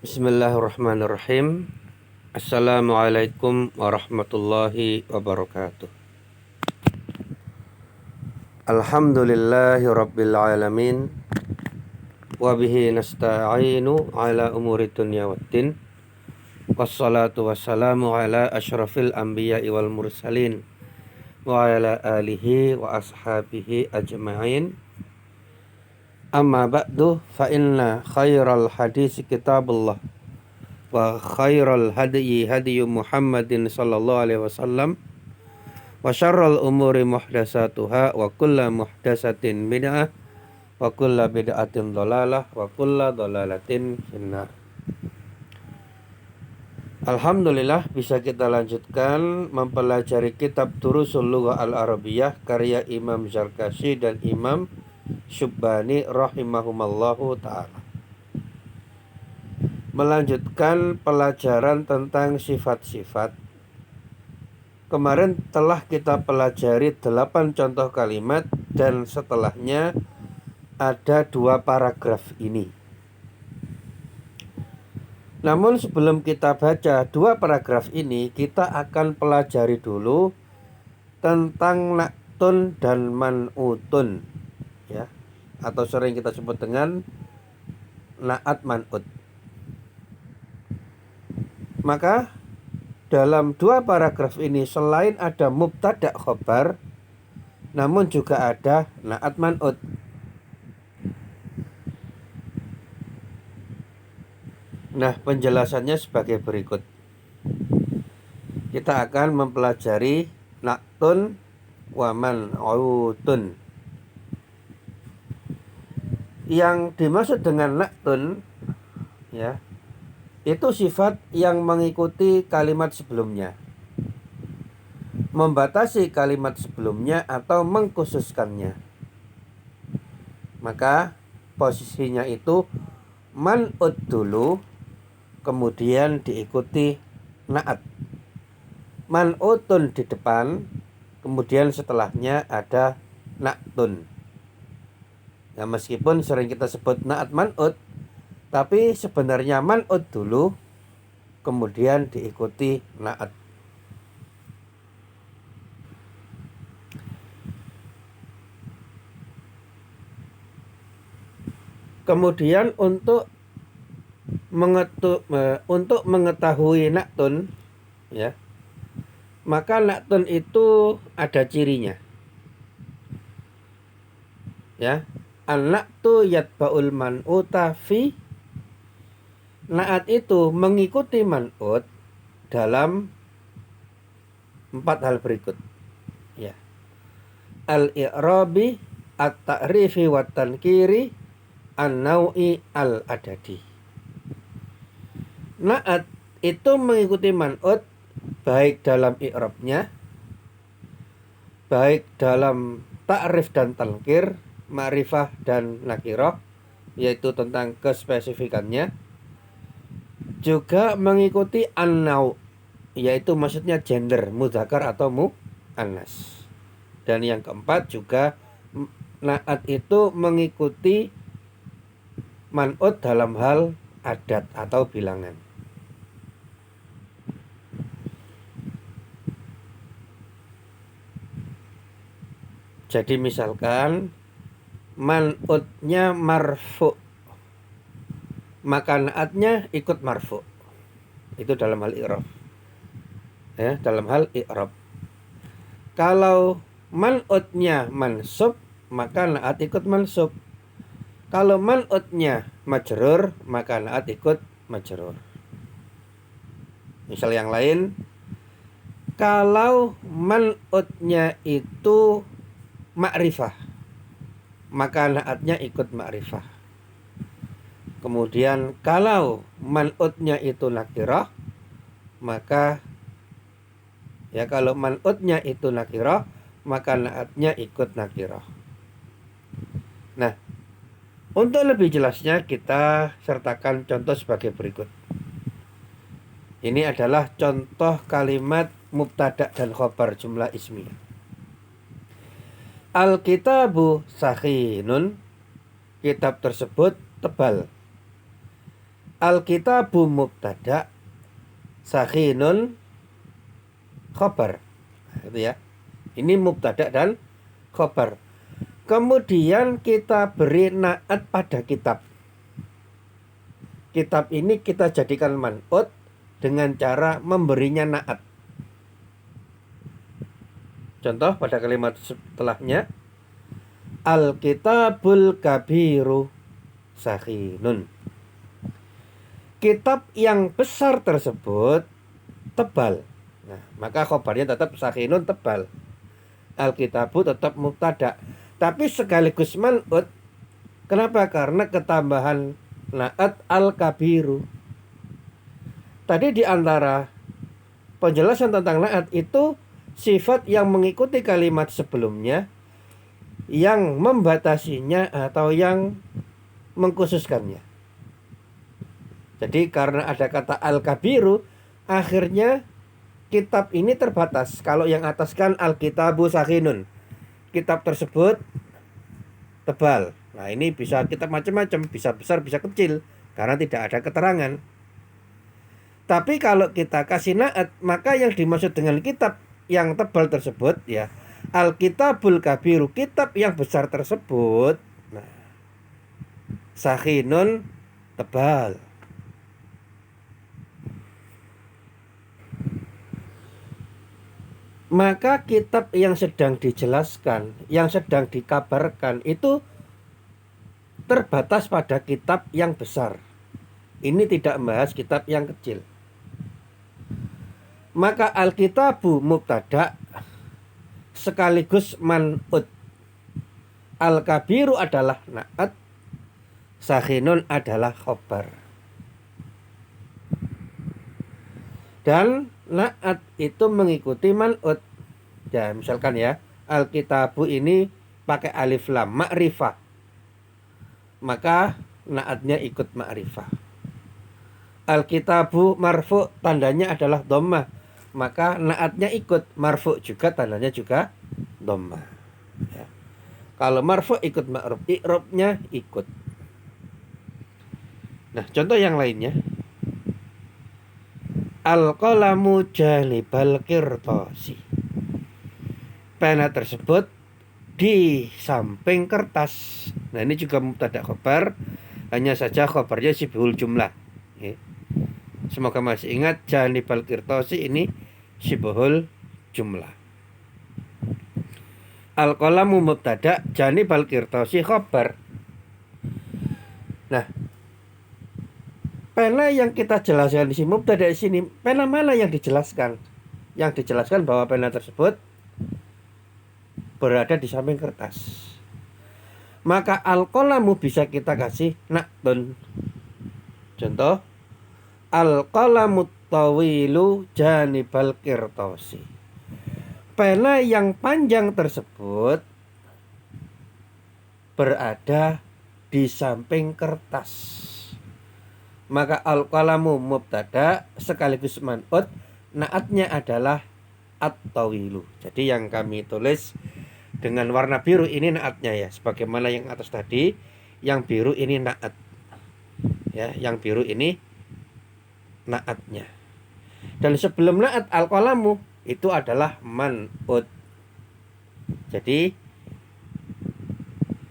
Bismillahirrahmanirrahim. Assalamualaikum warahmatullahi wabarakatuh. Alhamdulillahi rabbil alamin. Wabihi nasta'inu ala umuri dunya waddin. Wassalatu wassalamu ala ashrafil anbiya'i wal mursalin. Wa ala alihi wa ashabihi ajma'in. Amma ba'du fa inna khairal hadisi kitabullah wa khairal hadyi hadyu Muhammadin sallallahu alaihi wasallam wa syarrul umuri muhdatsatuha wa kullu muhdatsatin bid'ah wa kullu bid'atin dhalalah wa kullu dhalalatin finnar. Alhamdulillah bisa kita lanjutkan mempelajari kitab Durusul Lughah Al-Arabiyah karya Imam Zarkashi dan Imam Syubbani rahimahumallahu ta'ala. Melanjutkan pelajaran tentang sifat-sifat. Kemarin telah kita pelajari 8 contoh kalimat dan setelahnya ada 2 paragraf ini. Namun sebelum kita baca 2 paragraf ini, kita akan pelajari dulu tentang na'tun dan man'utun, ya, atau sering kita sebut dengan na'at man'ut. Maka dalam 2 paragraf ini selain ada mubtada khobar, namun juga ada na'at man'ut. Nah, penjelasannya sebagai berikut. Kita akan mempelajari na'tun wa man'utun. Yang dimaksud dengan na'tun, ya, itu sifat yang mengikuti kalimat sebelumnya, membatasi kalimat sebelumnya atau mengkhususkannya. Maka posisinya itu man'ut dulu, kemudian diikuti na'at. Man'utun di depan, kemudian setelahnya ada na'tun. Ya, meskipun sering kita sebut na'at man'ut, tapi sebenarnya man'ut dulu, kemudian diikuti na'at. Kemudian untuk mengetahui na'tun, ya, maka na'tun itu ada cirinya, ya. An-na'tu yatba'ul man'uta fi. Na'at itu mengikuti man'ut dalam 4 hal berikut, ya. Al-i'rabi, at-ta'rifi wa tankiri, an-naw'i, al-adadi. Na'at itu mengikuti man'ut baik dalam i'rabnya, baik dalam ta'rif dan tankir, ma'rifah dan nakirah, yaitu tentang kespesifikannya, juga mengikuti an-naw', yaitu maksudnya gender, mudzakkar atau mu'annas. Dan yang keempat juga na'at itu mengikuti man'ut dalam hal adat atau bilangan. Jadi misalkan man'utnya marfu', maka na'atnya ikut marfu'. Itu dalam hal i'rab. Ya, dalam hal i'rab. Kalau man'utnya mansub, maka na'at ikut mansub. Kalau man'utnya majrur, maka na'at ikut majrur. Misal yang lain, kalau man'utnya itu ma'rifah, maka na'atnya ikut ma'rifah. Kemudian kalau man'utnya itu nakirah, maka kalau man'utnya itu nakirah, maka na'atnya ikut nakirah. Nah, untuk lebih jelasnya kita sertakan contoh sebagai berikut. Ini adalah contoh kalimat mubtada dan khobar jumlah ismiyah. Al-kitabu sakhinun, kitab tersebut tebal. Alkitabu mubtada, sakhinun khobar. Itu ya. Ini mubtada dan khobar. Kemudian kita beri na'at pada kitab. Kitab ini kita jadikan man'ut dengan cara memberinya na'at. Contoh pada kalimat setelahnya, Alkitabul kabiru sakhinun. Kitab yang besar tersebut tebal. Nah, maka khobarnya tetap sakhinun, tebal. Alkitabu tetap mubtada, tapi sekaligus man'ut. Kenapa? Karena ketambahan na'at al-kabiru. Tadi di antara penjelasan tentang na'at itu sifat yang mengikuti kalimat sebelumnya, yang membatasinya atau yang mengkhususkannya. Jadi karena ada kata al-kabiru, akhirnya kitab ini terbatas. Kalau yang atas kan alkitabu sakhinun, kitab tersebut tebal. Nah, ini bisa kitab macam-macam, bisa besar, bisa kecil, karena tidak ada keterangan. Tapi kalau kita kasih na'at, maka yang dimaksud dengan kitab yang tebal tersebut ya alkitabul kabiru, kitab yang besar tersebut. Nah, sakhinun, tebal. Maka kitab yang sedang dijelaskan, yang sedang dikabarkan itu terbatas pada kitab yang besar. Ini tidak membahas kitab yang kecil. Maka alkitabu mubtada sekaligus man'ut. Al-kabiru adalah na'at, sakhinun adalah khobar. Dan na'at itu mengikuti man'ut. Ya, misalkan ya, alkitabu ini pakai alif lam, ma'rifah. Maka na'atnya ikut ma'rifah. Alkitabu marfu, tandanya adalah dhammah. Maka na'atnya ikut marfu juga, tandanya juga dhammah. Ya. Kalau marfu ikut ma'ruf, i'rabnya ikut. Nah, contoh yang lainnya. Al-qalamu janibal qirtasi. Pena tersebut di samping kertas. Nah, ini juga mubtada khobar, hanya saja khobarnya sibhul jumlah. Ya. Semoga masih ingat, janibal qirtasi ini sibhul jumlah. Al-qalamu mubtada, janibal qirtasi khobar. Nah, pena yang kita jelaskan di sini, mubtada di sini, pena mana yang dijelaskan? Yang dijelaskan bahwa pena tersebut berada di samping kertas. Maka al-qalamu bisa kita kasih na'tun. Contoh, al-qalamu tawilu janibal qirtasi. Pena yang panjang tersebut berada di samping kertas. Maka al-qalamu mubtada sekaligus man'ut, na'atnya adalah at-tawilu. Jadi yang kami tulis dengan warna biru ini na'atnya ya, sebagaimana yang atas tadi, yang biru ini na'at. Ya, yang biru ini na'atnya. Dan sebelum na'at al-qalamu itu adalah man'ut. Jadi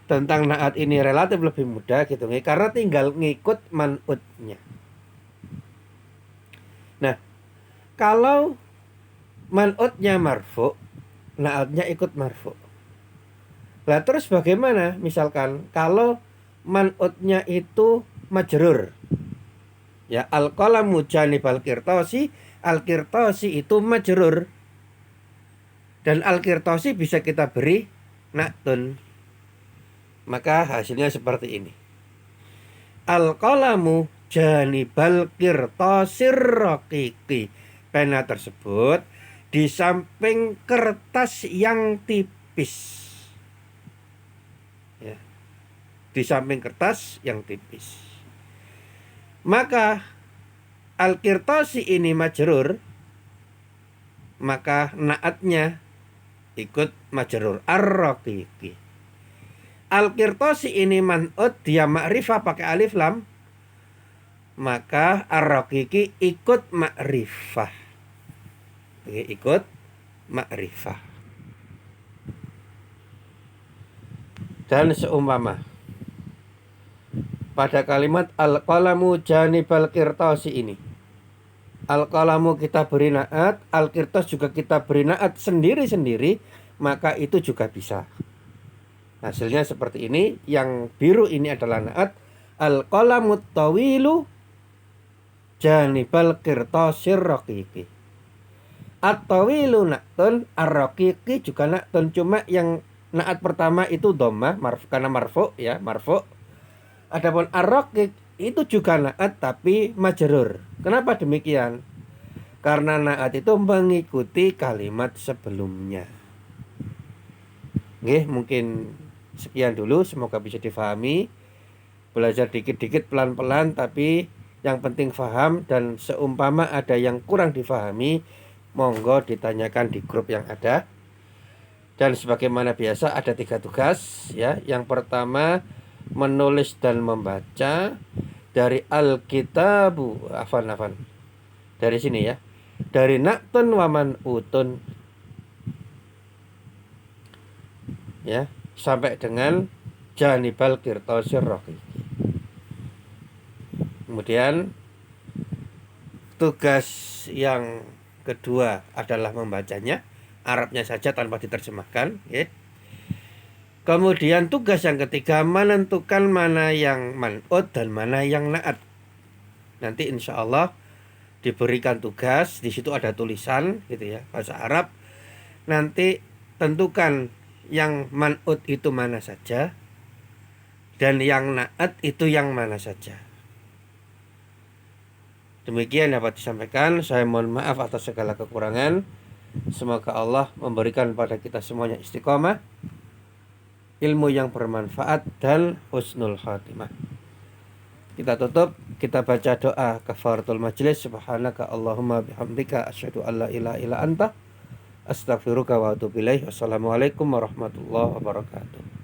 tentang na'at ini relatif lebih mudah gitu, karena tinggal ngikut man'utnya. Nah, kalau man'utnya marfu, na'atnya ikut marfu. Lah terus bagaimana? Misalkan kalau man'utnya itu majrur. Ya, al-qalamu janibal qirtasi, al-qirtasi itu majrur. Dan al-qirtasi bisa kita beri na'tun. Maka hasilnya seperti ini. Al-qalamu janibal qirtasir raqiqi. Pena tersebut di samping kertas yang tipis. Ya. Di samping kertas yang tipis. Maka al-qirtasi ini majrur, maka na'atnya ikut majrur, ar-raqiqi. Al-qirtasi ini man'ut, dia ma'rifah pakai alif lam, maka ar-raqiqi ikut ma'rifah. Oke, ikut ma'rifah. Dan seumpama pada kalimat al-qalamu janibal qirtasi ini, al-qalamu kita beri naat, al-qirtas juga kita beri naat sendiri-sendiri, maka itu juga bisa. Hasilnya seperti ini. Yang biru ini adalah naat, al-qalamu tawilu janibal qirtasir raqiqi. At-tawilu na'tun, ar-raqiqi juga na'tun, cuma yang naat pertama itu dhammah karena marfu ya, marfu. Adapun ar-raqiq itu juga naat tapi majrur. Kenapa demikian? Karena naat itu mengikuti kalimat sebelumnya. Oke, mungkin sekian dulu, semoga bisa difahami. Belajar dikit-dikit pelan-pelan, tapi yang penting faham. Dan seumpama ada yang kurang difahami, monggo ditanyakan di grup yang ada. Dan sebagaimana biasa ada 3 tugas ya. Yang pertama menulis dan membaca dari Alkitabu, afan dari sini ya, dari na'tun waman utun ya, sampai dengan janibal qirtasir raqiqi. Kemudian tugas yang kedua adalah membacanya, Arabnya saja tanpa diterjemahkan ya. Kemudian tugas yang ketiga menentukan mana yang man'ut dan mana yang na'at. Nanti insya Allah diberikan tugas, di situ ada tulisan gitu ya, bahasa Arab. Nanti tentukan yang man'ut itu mana saja dan yang na'at itu yang mana saja. Demikian dapat disampaikan. Saya mohon maaf atas segala kekurangan. Semoga Allah memberikan pada kita semuanya istiqomah, ilmu yang bermanfaat, dan husnul khatimah. Kita tutup, kita baca doa kafaratul majlis. Subhanaka Allahumma bihamdika asyhadu an la ilaha illa anta astaghfiruka wa atubu ilaik. Wassalamualaikum warahmatullahi wabarakatuh.